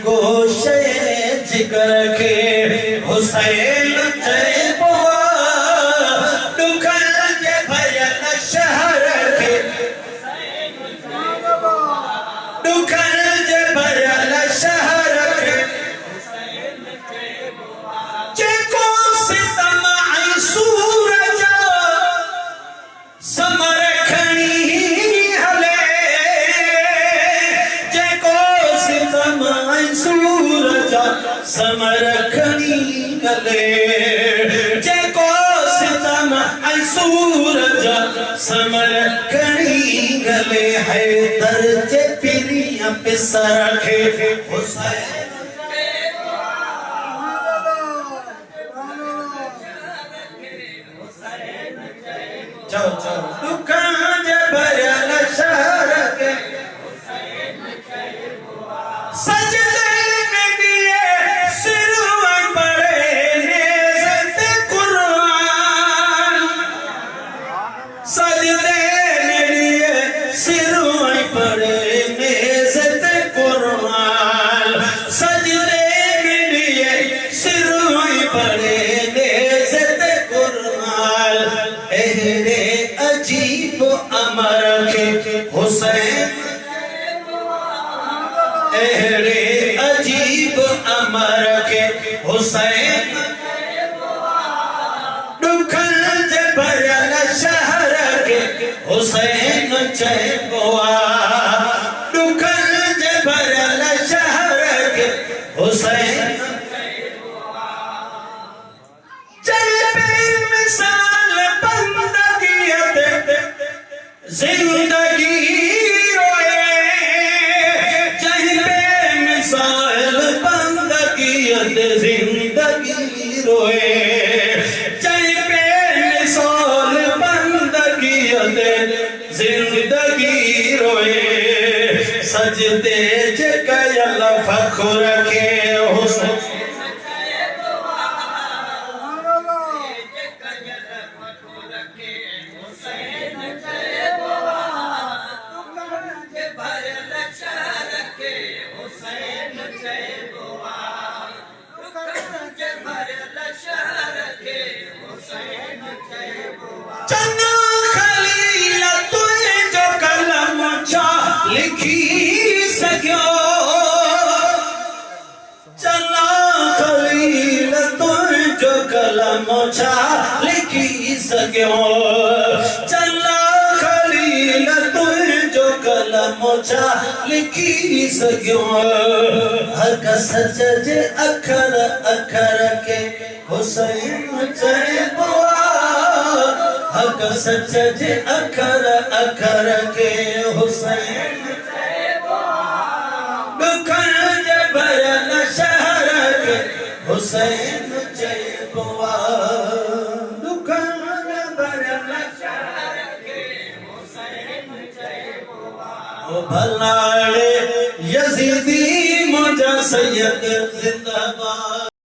गोशे जिगर के हुसैन चइबो दुखन जे भयल शहर के दुखन जे भयल शहर के जेको सितम ऐं सूरज समर खणी हले जेको सितम ऐं सूरज समर खणी हले जेको सितम ऐं सूरज समर खणी हले हैदर जे पिरीअ पिसर खे हुसैन चओ चओ दुखन जे भरियल शहर के सजदे में दिए सिर पड़े नेज़त कुरान सजदे में दिए सिर पड़े नेज़त कुरान सजदे में दिए सिर पड़े नेज़त कुरान एहरे अजीब अमर के हुसैन एहरे अजीब अमर के हुसैन दुखन जे भरियल शहर के हुसैन चइबो दुखन जे भरियल शहर के हुसैन चल बेमिसाल बंदगियत जिंदगी रोए चाहे बेमिसाल बंदगियत जिंदगी रोए चाहे बेमिसाल बंदगियत जिंदगी रोए सजदे जे कयल फख्र के हुसैन चन्ना खलील तुंहिंजो कलम छा लिखी सघियो चन्ना खलील तुंहिंजो कलम छा लिखी सघियो चन्ना खलील तुंहिंजो कलम छा लिखी सघियो हक सच जे अखर अखर के हुसैन चइबो हक सच जे अखर अखर के हुसैन दुखन जे भरियल शहर के हुसैन चइबो दुखन जे भरियल शहर के हुसैन चइबो भलाड़े यज़ीदी मुंहिंजा सैयद